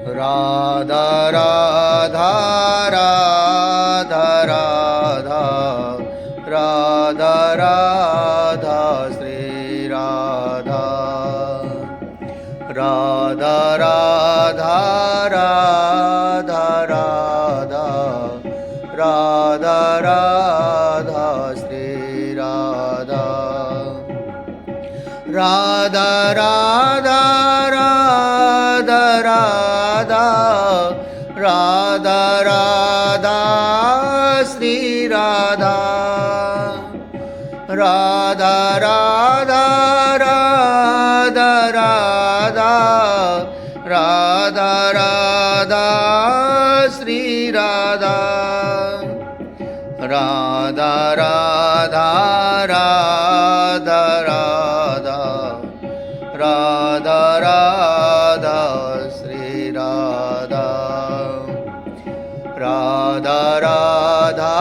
राधा राधा राधा राधा राधा राधा श्री राधा राधा राधा राधा राधा राधा राधा श्री राधा राधा राधा राधा राधा राधा राधा श्री राधा राधा राधा राधा राधा राधा राधा श्री राधा राधा राधा राधा राधा राधा राधा श्री राधा राधा राधा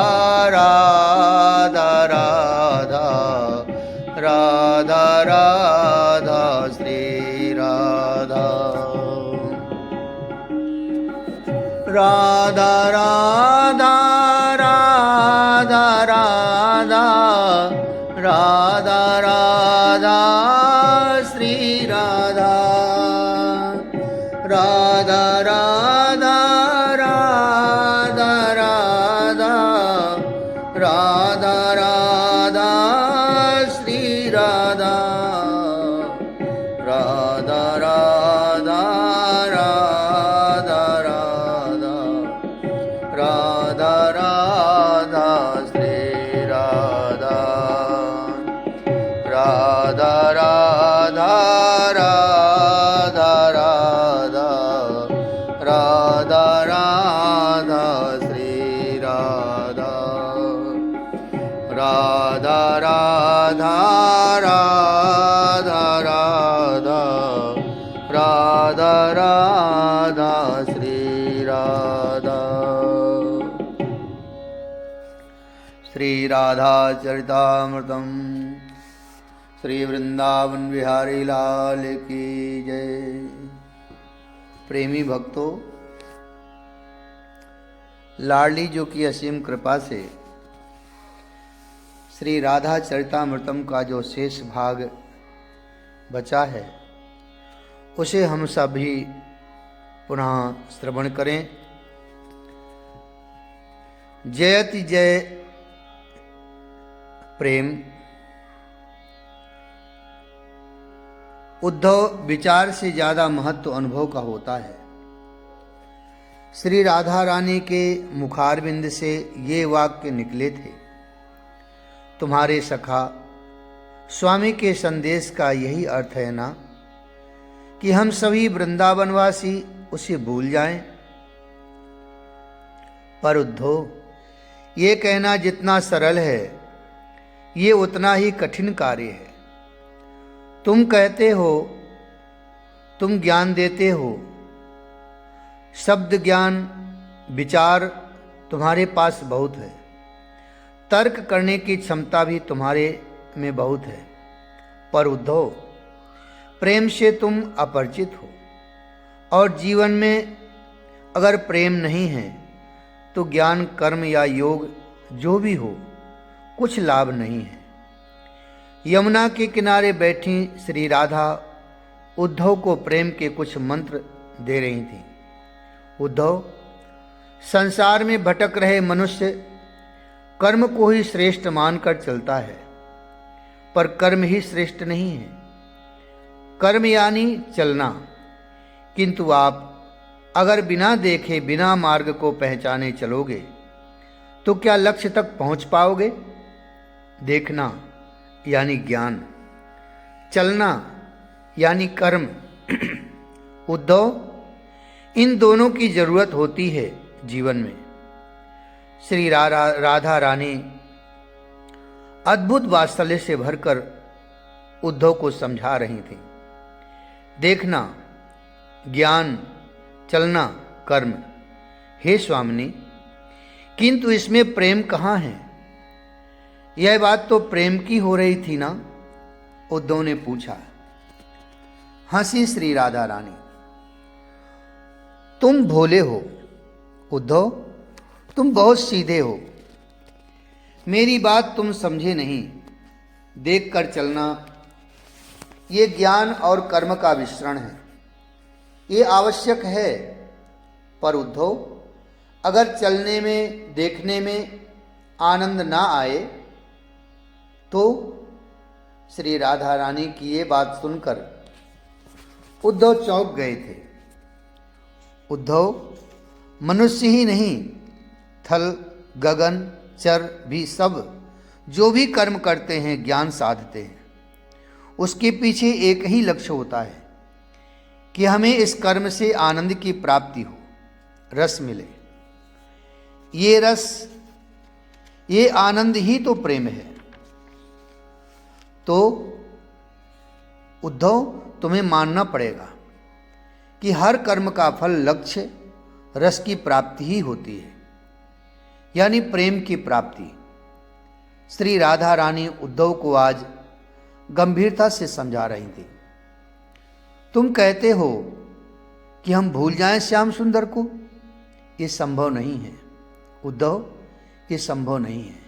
राधा राधा राधा राधा श्री राधा राधा राधा राधा राधा राधा राधा श्री राधा राधा राधा राधा राधा राधा राधा श्री राधा राधा राधा राधा राधा राधा राधा श्री राधा राधा राधा राधा राधा राधा राधा श्री राधा राधा राधा राधा राधा राधा राधा श्री राधा श्री राधा चरितामृतम श्री वृंदावन बिहारी लाल की जय। प्रेमी भक्तों, लाडली जो की असीम कृपा से श्री राधा चरितामृतम का जो शेष भाग बचा है उसे हम सभी पुनः श्रवण करें। जयति जय प्रेम। उद्धव, विचार से ज्यादा महत्व अनुभव का होता है। श्री राधा रानी के मुखारविंद से ये वाक्य निकले थे, तुम्हारे सखा स्वामी के संदेश का यही अर्थ है ना कि हम सभी वृंदावनवासी उसे भूल जाएं। पर उद्धव, ये कहना जितना सरल है ये उतना ही कठिन कार्य है। तुम कहते हो, तुम ज्ञान देते हो, शब्द ज्ञान विचार तुम्हारे पास बहुत है, तर्क करने की क्षमता भी तुम्हारे में बहुत है, पर उद्धव प्रेम से तुम अपरिचित हो और जीवन में अगर प्रेम नहीं है तो ज्ञान कर्म या योग जो भी हो कुछ लाभ नहीं है। यमुना के किनारे बैठी श्री राधा उद्धव को प्रेम के कुछ मंत्र दे रही थी। उद्धव, संसार में भटक रहे मनुष्य कर्म को ही श्रेष्ठ मानकर चलता है, पर कर्म ही श्रेष्ठ नहीं है। कर्म यानी चलना, किंतु आप अगर बिना देखे बिना मार्ग को पहचाने चलोगे तो क्या लक्ष्य तक पहुंच पाओगे? देखना यानी ज्ञान, चलना यानी कर्म। उद्धव, इन दोनों की जरूरत होती है जीवन में। श्री राधा रानी अद्भुत वात्सल्य से भरकर उद्धव को समझा रही थी। देखना, ज्ञान, चलना, कर्म। हे स्वामिनी, किंतु इसमें प्रेम कहाँ है? यह बात तो प्रेम की हो रही थी ना? उद्धव ने पूछा। हंसी श्री राधा रानी। तुम भोले हो। उद्धव, तुम बहुत सीधे हो। मेरी बात तुम समझे नहीं। देख कर चलना ये ज्ञान और कर्म का मिश्रण है, ये आवश्यक है। पर उद्धव, अगर चलने में देखने में आनंद ना आए तो? श्री राधा रानी की ये बात सुनकर उद्धव चौंक गए थे। उद्धव, मनुष्य ही नहीं, थल गगन चर भी सब जो भी कर्म करते हैं, ज्ञान साधते हैं, उसके पीछे एक ही लक्ष्य होता है कि हमें इस कर्म से आनंद की प्राप्ति हो, रस मिले। ये रस, ये आनंद ही तो प्रेम है। तो उद्धव, तुम्हें मानना पड़ेगा कि हर कर्म का फल लक्ष्य रस की प्राप्ति ही होती है, यानी प्रेम की प्राप्ति। श्री राधा रानी उद्धव को आज गंभीरता से समझा रही थी। तुम कहते हो कि हम भूल जाएं श्याम सुंदर को, ये संभव नहीं है उद्धव, ये संभव नहीं है।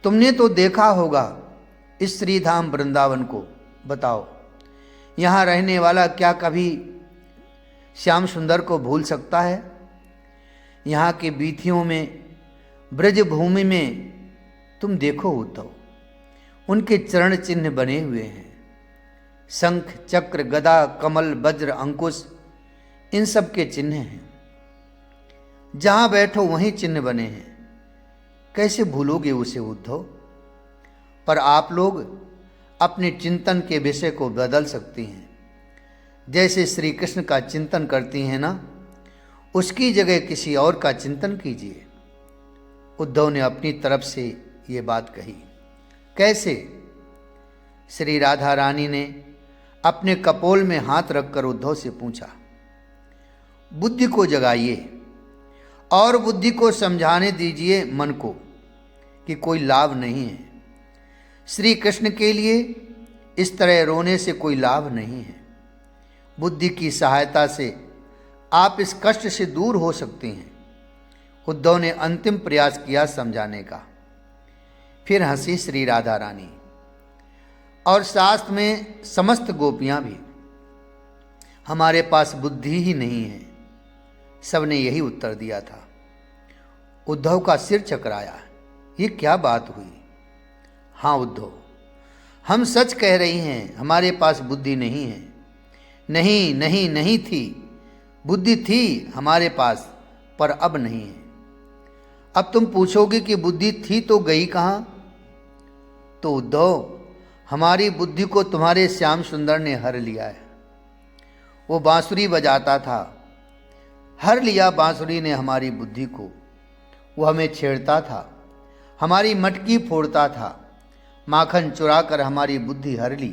तुमने तो देखा होगा इस श्रीधाम वृंदावन को। बताओ, यहाँ रहने वाला क्या कभी श्याम सुंदर को भूल सकता है? यहाँ के बीथियों में, ब्रज भूमि में तुम देखो उद्धव, उनके चरण चिन्ह बने हुए हैं। शंख चक्र गदा कमल वज्र अंकुश, इन सब के चिन्ह हैं। जहाँ बैठो वहीं चिन्ह बने हैं। कैसे भूलोगे उसे उद्धव? पर आप लोग अपने चिंतन के विषय को बदल सकती हैं। जैसे श्री कृष्ण का चिंतन करती हैं ना, उसकी जगह किसी और का चिंतन कीजिए। उद्धव ने अपनी तरफ से ये बात कही। कैसे? श्री राधा रानी ने अपने कपोल में हाथ रखकर उद्धव से पूछा। बुद्धि को जगाइए और बुद्धि को समझाने दीजिए मन को कि कोई लाभ नहीं है। श्री कृष्ण के लिए इस तरह रोने से कोई लाभ नहीं है। बुद्धि की सहायता से आप इस कष्ट से दूर हो सकते हैं। उद्धव ने अंतिम प्रयास किया समझाने का। फिर हंसी श्री राधा रानी और साथ में समस्त गोपियां भी। हमारे पास बुद्धि ही नहीं है, सबने यही उत्तर दिया था। उद्धव का सिर चकराया। ये क्या बात हुई? हाँ उद्धव, हम सच कह रही हैं, हमारे पास बुद्धि नहीं है। नहीं नहीं नहीं थी, बुद्धि थी हमारे पास, पर अब नहीं है। अब तुम पूछोगे कि बुद्धि थी तो गई कहाँ? तो उद्धव, हमारी बुद्धि को तुम्हारे श्याम सुंदर ने हर लिया है। वो बांसुरी बजाता था, हर लिया बांसुरी ने हमारी बुद्धि को। वो हमें छेड़ता था, हमारी मटकी फोड़ता था, माखन चुरा कर हमारी बुद्धि हर ली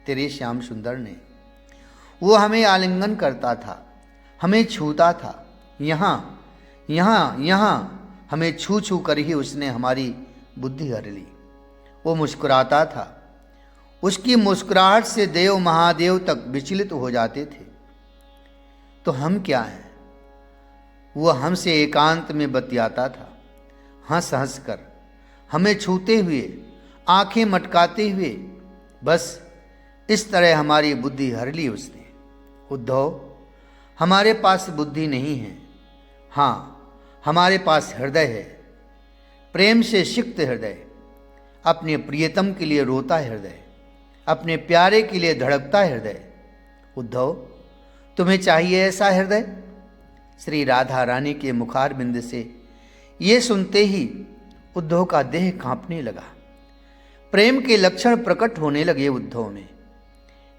तेरे श्याम सुंदर ने। वो हमें आलिंगन करता था, हमें छूता था, यहाँ यहाँ यहाँ हमें छू छू कर ही उसने हमारी बुद्धि हर ली। वो मुस्कुराता था, उसकी मुस्कुराहट से देव महादेव तक विचलित हो जाते थे। तो हम क्या हैं? वो हमसे एकांत में बतियाता था, हंस हंस कर, हमें छूते हुए, आंखें मटकाते हुए। बस इस तरह हमारी बुद्धि हर ली उसने। उद्धव, हमारे पास बुद्धि नहीं है। हाँ, हमारे पास हृदय है, प्रेम से सिक्त हृदय, अपने प्रियतम के लिए रोता हृदय, अपने प्यारे के लिए धड़कता हृदय। उद्धव, तुम्हें चाहिए ऐसा हृदय? श्री राधा रानी के मुखारबिंद से ये सुनते ही उद्धव का देह कांपने लगा। प्रेम के लक्षण प्रकट होने लगे उद्धव में।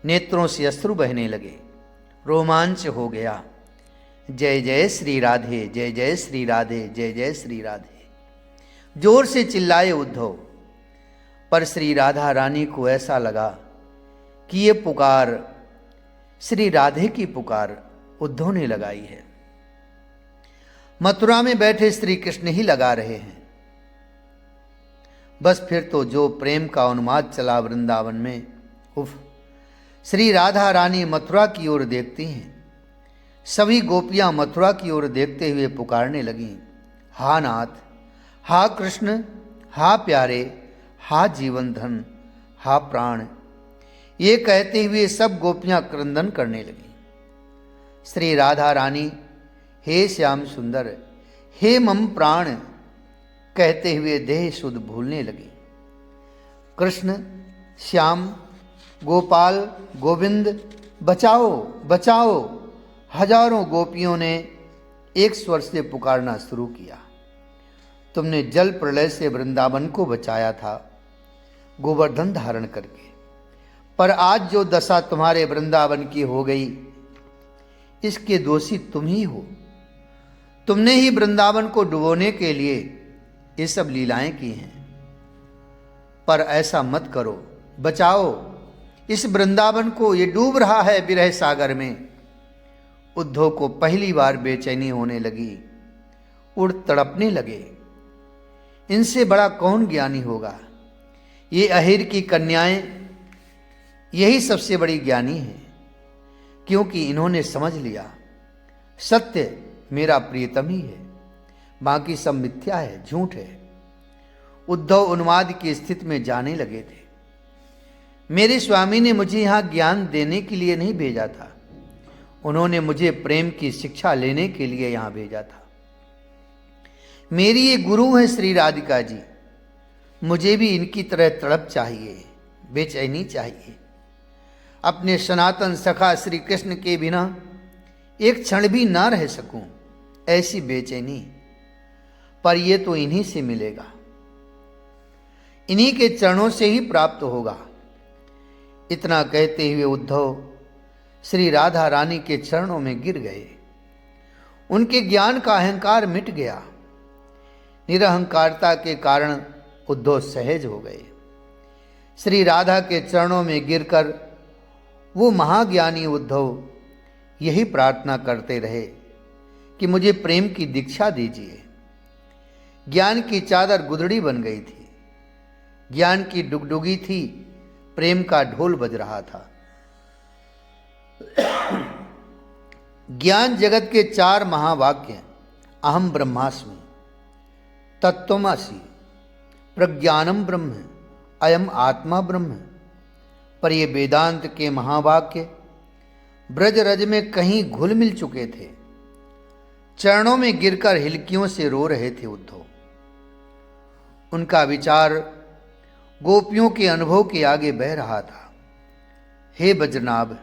नेत्रों से अश्रु बहने लगे, रोमांच हो गया। जय जय श्री राधे, जय जय श्री राधे, जय जय श्री राधे, जोर से चिल्लाए उद्धव। पर श्री राधा रानी को ऐसा लगा कि ये पुकार श्री राधे की पुकार उद्धव ने लगाई है। मथुरा में बैठे श्री कृष्ण ही लगा रहे हैं। बस फिर तो जो प्रेम का उन्माद चला वृंदावन में, उफ। श्री राधा रानी मथुरा की ओर देखती हैं, सभी गोपियां मथुरा की ओर देखते हुए पुकारने लगीं, हा नाथ, हा कृष्ण, हा प्यारे, हा जीवन धन, हा प्राण। ये कहते हुए सब गोपियां क्रंदन करने लगीं। श्री राधा रानी हे श्याम सुंदर, हे मम प्राण कहते हुए देह सुध भूलने लगी। कृष्ण, श्याम, गोपाल, गोविंद, बचाओ बचाओ, हजारों गोपियों ने एक स्वर से पुकारना शुरू किया। तुमने जल प्रलय से वृंदावन को बचाया था गोवर्धन धारण करके, पर आज जो दशा तुम्हारे वृंदावन की हो गई, इसके दोषी तुम ही हो। तुमने ही वृंदावन को डुबोने के लिए ये सब लीलाएं की हैं। पर ऐसा मत करो, बचाओ इस वृंदावन को, ये डूब रहा है विरह सागर में। उद्धव को पहली बार बेचैनी होने लगी, उड़ तड़पने लगे। इनसे बड़ा कौन ज्ञानी होगा? ये अहिर की कन्याएं यही सबसे बड़ी ज्ञानी है, क्योंकि इन्होंने समझ लिया सत्य मेरा प्रियतम ही है, बाकी सब मिथ्या है, झूठ है। उद्धव उन्माद की स्थिति में जाने लगे थे। मेरे स्वामी ने मुझे यहां ज्ञान देने के लिए नहीं भेजा था, उन्होंने मुझे प्रेम की शिक्षा लेने के लिए यहां भेजा था। मेरी ये गुरु है श्री राधिका जी, मुझे भी इनकी तरह तड़प चाहिए, बेचैनी चाहिए। अपने सनातन सखा श्री कृष्ण के बिना एक क्षण भी ना रह सकूं, ऐसी बेचैनी। पर यह तो इन्हीं से मिलेगा, इन्हीं के चरणों से ही प्राप्त होगा। इतना कहते हुए उद्धव श्री राधा रानी के चरणों में गिर गए। उनके ज्ञान का अहंकार मिट गया। निरहंकारता के कारण उद्धव सहज हो गए। श्री राधा के चरणों में गिरकर वो महाज्ञानी उद्धव यही प्रार्थना करते रहे कि मुझे प्रेम की दीक्षा दीजिए। ज्ञान की चादर गुदड़ी बन गई थी, ज्ञान की डुगडुगी थी, प्रेम का ढोल बज रहा था। ज्ञान जगत के 4 महावाक्य अहम ब्रह्मास्मि, तत्त्वमसि, प्रज्ञानम ब्रह्म, अयम आत्मा ब्रह्म, पर ये वेदांत के महावाक्य ब्रज रज में कहीं घुल मिल चुके थे। चरणों में गिरकर हिलकियों से रो रहे थे उद्धव। उनका विचार गोपियों के अनुभव के आगे बह रहा था। हे बज्रनाभ,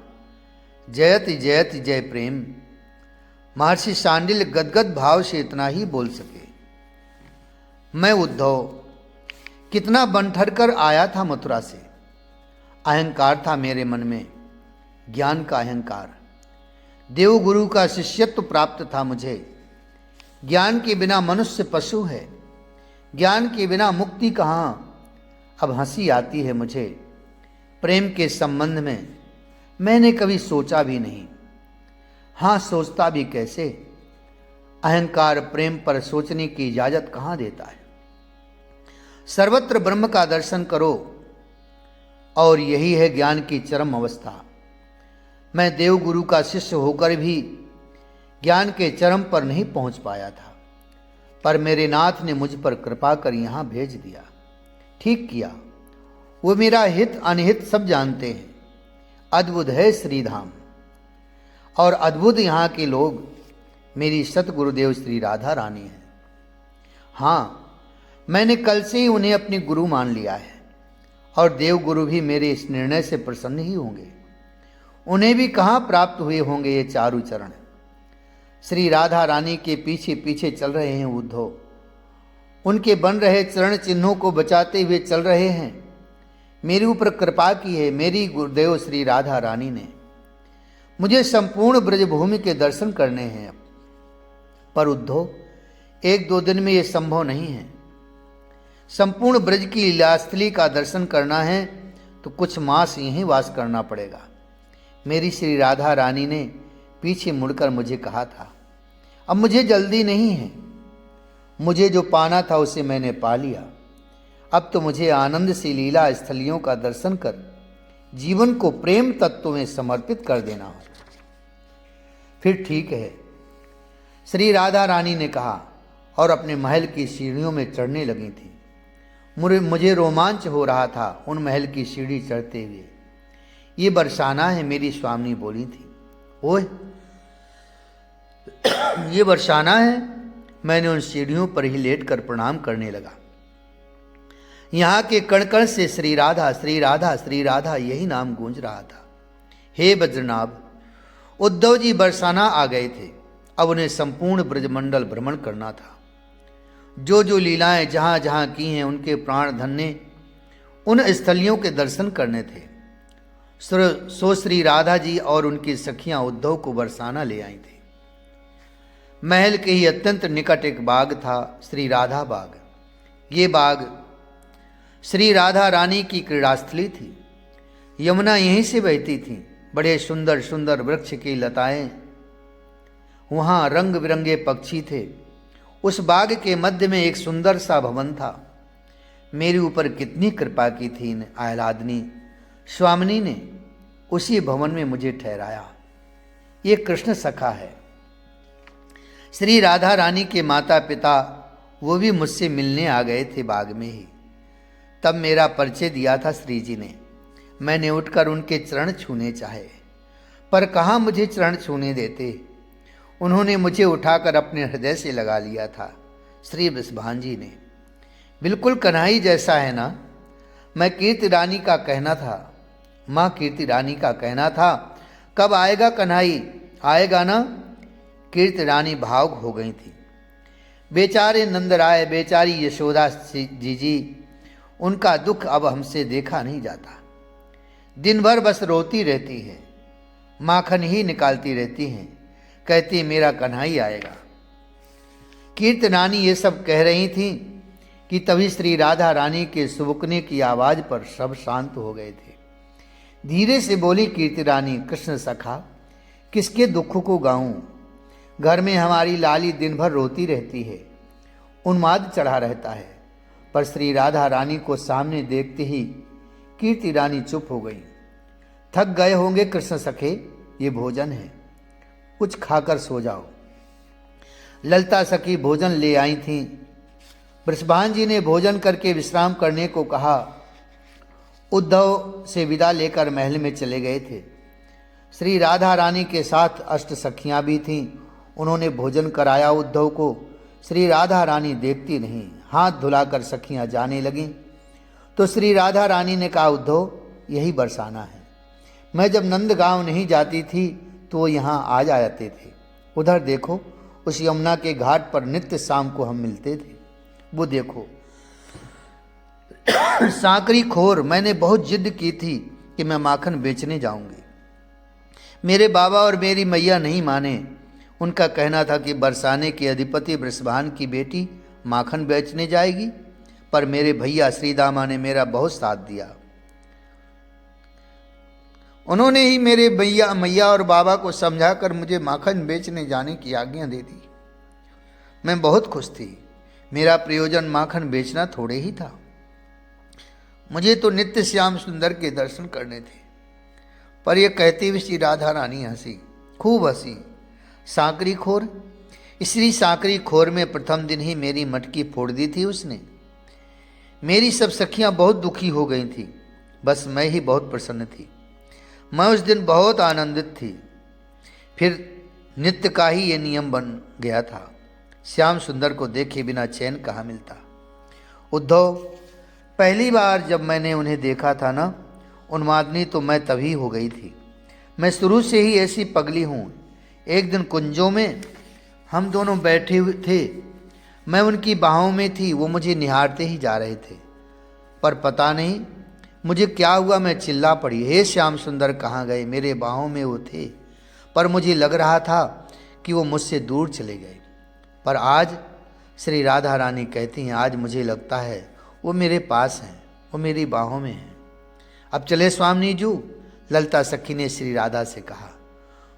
जयति जयति जय प्रेम। महर्षि शांडिल्य गदगद भाव से इतना ही बोल सके। मैं उद्धव कितना बंठर कर आया था मथुरा से। अहंकार था मेरे मन में, ज्ञान का अहंकार। देवगुरु का शिष्यत्व प्राप्त था मुझे। ज्ञान के बिना मनुष्य पशु है, ज्ञान के बिना मुक्ति कहाँ। अब हंसी आती है मुझे। प्रेम के संबंध में मैंने कभी सोचा भी नहीं। हाँ, सोचता भी कैसे? अहंकार प्रेम पर सोचने की इजाजत कहाँ देता है। सर्वत्र ब्रह्म का दर्शन करो, और यही है ज्ञान की चरम अवस्था। मैं देवगुरु का शिष्य होकर भी ज्ञान के चरम पर नहीं पहुंच पाया था, पर मेरे नाथ ने मुझ पर कृपा कर यहाँ भेज दिया। ठीक किया, वो मेरा हित अनहित सब जानते हैं। अद्भुत है श्रीधाम, और अद्भुत यहाँ के लोग मेरी सतगुरुदेव श्री राधा रानी है। हाँ, मैंने कल से ही उन्हें अपनी गुरु मान लिया है, और देवगुरु भी मेरे इस निर्णय से प्रसन्न ही होंगे। उन्हें भी कहाँ प्राप्त हुए होंगे ये चारु चरण। श्री राधा रानी के पीछे पीछे चल रहे हैं उद्धव, उनके बन रहे चरण चिन्हों को बचाते हुए चल रहे हैं। मेरे ऊपर कृपा की है मेरी गुरुदेव श्री राधा रानी ने। मुझे संपूर्ण ब्रजभूमि के दर्शन करने हैं, पर उद्धव 1-2 दिन में ये संभव नहीं है। संपूर्ण ब्रज की लीलास्थली का दर्शन करना है तो कुछ मास यहीं वास करना पड़ेगा। मेरी श्री राधा रानी ने पीछे मुड़कर मुझे कहा था, अब मुझे जल्दी नहीं है, मुझे जो पाना था उसे मैंने पा लिया। अब तो मुझे आनंद से लीला स्थलियों का दर्शन कर जीवन को प्रेम तत्व में समर्पित कर देना हो। फिर ठीक है, श्री राधा रानी ने कहा और अपने महल की सीढ़ियों में चढ़ने लगी थी। मुझे रोमांच हो रहा था उन महल की सीढ़ी चढ़ते हुए। ये बरसाना है, मेरी स्वामी बोली थी। ओह, ये बरसाना है। मैंने उन सीढ़ियों पर ही लेटकर प्रणाम करने लगा। यहाँ के कण कण से श्री राधा श्री राधा श्री राधा यही नाम गूंज रहा था। हे बद्रनाभ, उद्धव जी बरसाना आ गए थे। अब उन्हें संपूर्ण ब्रजमंडल भ्रमण करना था। जो जो लीलाएं जहाँ जहाँ की हैं उनके प्राण धन्य उन स्थलियों के दर्शन करने थे। सो श्री राधा जी और उनकी सखियां उद्धव को बरसाना ले आई थी। महल के ही अत्यंत निकट एक बाग था, श्री राधा बाग। ये बाग श्री राधा रानी की क्रीड़ास्थली थी। यमुना यहीं से बहती थी। बड़े सुंदर सुंदर वृक्ष की लताएं, वहाँ रंग बिरंगे पक्षी थे। उस बाग के मध्य में एक सुंदर सा भवन था। मेरे ऊपर कितनी कृपा की थी इन आह्लादिनी स्वामिनी ने। उसी भवन में मुझे ठहराया। ये कृष्ण सखा है। श्री राधा रानी के माता पिता वो भी मुझसे मिलने आ गए थे बाग में ही। तब मेरा परिचय दिया था श्री जी ने। मैंने उठकर उनके चरण छूने चाहे, पर कहाँ मुझे चरण छूने देते। उन्होंने मुझे उठाकर अपने हृदय से लगा लिया था। श्री वृषभान जी ने, बिल्कुल कन्हई जैसा है ना। मैं कीर्ति रानी का कहना था, माँ कीर्ति रानी का कहना था, कब आएगा कन्हई, आएगा ना। कीर्ति रानी भावुक हो गई थी। बेचारे नंदराय, बेचारी यशोदा जी, उनका दुख अब हमसे देखा नहीं जाता। दिन भर बस रोती रहती है, माखन ही निकालती रहती हैं, कहती मेरा कन्हई आएगा। कीर्ति रानी ये सब कह रही थी कि तभी श्री राधा रानी के सुबुकने की आवाज पर सब शांत हो गए थे। धीरे से बोली कीर्ति रानी, कृष्ण सखा, किसके दुख को गाऊं। घर में हमारी लाली दिन भर रोती रहती है, उन्माद चढ़ा रहता है। पर श्री राधा रानी को सामने देखते ही कीर्ति रानी चुप हो गई। थक गए होंगे कृष्ण सखे, ये भोजन है, कुछ खाकर सो जाओ। ललता सखी भोजन ले आई थीं। वृषभान जी ने भोजन करके विश्राम करने को कहा। उद्धव से विदा लेकर महल में चले गए थे। श्री राधा रानी के साथ अष्ट सखियां भी थीं। उन्होंने भोजन कराया उद्धव को। श्री राधा रानी देखती नहीं, हाथ धुलाकर सखियां जाने लगीं। तो श्री राधा रानी ने कहा, उद्धव यही बरसाना है। मैं जब नंदगांव नहीं जाती थी तो यहाँ आ जाते थे। उधर देखो, उस यमुना के घाट पर नित्य शाम को हम मिलते थे। वो देखो सांकरी खोर, मैंने बहुत जिद की थी कि मैं माखन बेचने जाऊंगी। मेरे बाबा और मेरी मैया नहीं माने। उनका कहना था कि बरसाने के अधिपति वृषभान की बेटी माखन बेचने जाएगी। पर मेरे भैया श्रीदामा ने मेरा बहुत साथ दिया। उन्होंने ही मेरे भैया मैया और बाबा को समझाकर मुझे माखन बेचने जाने की आज्ञा दे दी। मैं बहुत खुश थी। मेरा प्रयोजन माखन बेचना थोड़े ही था, मुझे तो नित्य श्याम सुंदर के दर्शन करने थे। पर यह कहती हुई श्री राधा रानी हंसी, खूब हंसी। सांकरी खोर, श्री सांकरी खोर में प्रथम दिन ही मेरी मटकी फोड़ दी थी उसने। मेरी सब सखियां बहुत दुखी हो गई थी, बस मैं ही बहुत प्रसन्न थी। मैं उस दिन बहुत आनंदित थी। फिर नित्य का ही ये नियम बन गया था। श्याम सुंदर को देखे बिना चैन कहाँ मिलता। उद्धव, पहली बार जब मैंने उन्हें देखा था ना, उन्मादनी तो मैं तभी हो गई थी। मैं शुरू से ही ऐसी पगली हूँ। एक दिन कुंजों में हम दोनों बैठे हुए थे, मैं उनकी बाहों में थी, वो मुझे निहारते ही जा रहे थे। पर पता नहीं मुझे क्या हुआ, मैं चिल्ला पड़ी, हे श्याम सुंदर कहाँ गए। मेरे बाहों में वो थे, पर मुझे लग रहा था कि वो मुझसे दूर चले गए। पर आज श्री राधा रानी कहती हैं, आज मुझे लगता है वो मेरे पास हैं, वो मेरी बाहों में हैं। अब चले स्वामी जू, ललता सखी ने श्री राधा से कहा।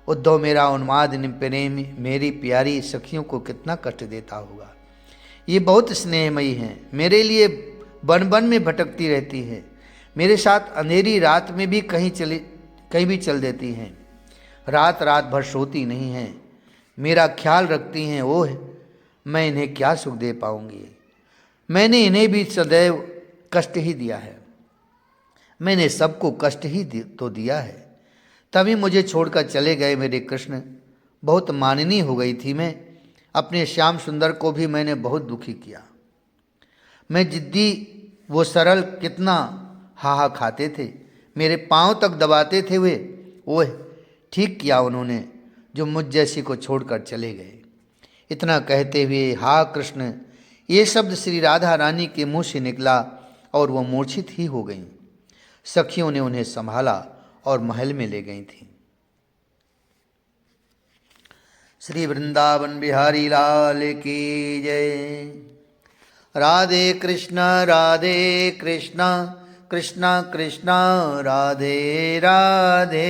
उद्धव, मेरा उन्माद प्रेम मेरी प्यारी सखियों को कितना कष्ट देता होगा। ये बहुत स्नेहमयी हैं, मेरे लिए बन बन में भटकती रहती हैं। मेरे साथ अंधेरी रात में भी कहीं भी चल देती हैं। रात रात भर सोती नहीं हैं। मेरा ख्याल रखती हैं, ओह मैं इन्हें क्या सुख दे पाऊंगी। मैंने इन्हें भी सदैव कष्ट ही दिया है, मैंने सबको कष्ट ही तो दिया है, तभी मुझे छोड़कर चले गए मेरे कृष्ण। बहुत माननीय हो गई थी मैं, अपने श्याम सुंदर को भी मैंने बहुत दुखी किया। मैं जिद्दी, वो सरल कितना हाहा खाते थे, मेरे पांव तक दबाते थे वे। ओह ठीक किया उन्होंने जो मुझ जैसी को छोड़कर चले गए। इतना कहते हुए हा कृष्ण ये शब्द श्री राधा रानी के मुंह से निकला और वह मूर्छित ही हो गईं। सखियों ने उन्हें संभाला और महल में ले गई थीं। श्री वृंदावन बिहारी लाल की जय। राधे कृष्ण कृष्ण कृष्ण राधे राधे,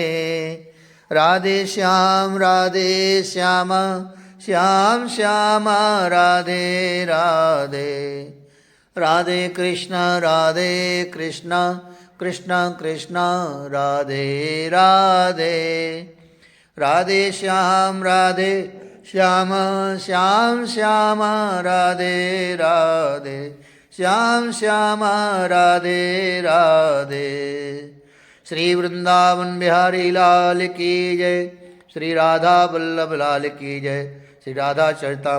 राधे श्याम श्याम श्याम राधे राधे, राधे कृष्ण कृष्ण कृष्ण राधे राधे, राधे श्याम श्याम श्याम राधे राधे, श्याम श्याम राधे राधे। श्री वृंदावन बिहारी लाल की जय। श्री राधा वल्लभ लाल की जय। श्री राधा चरिता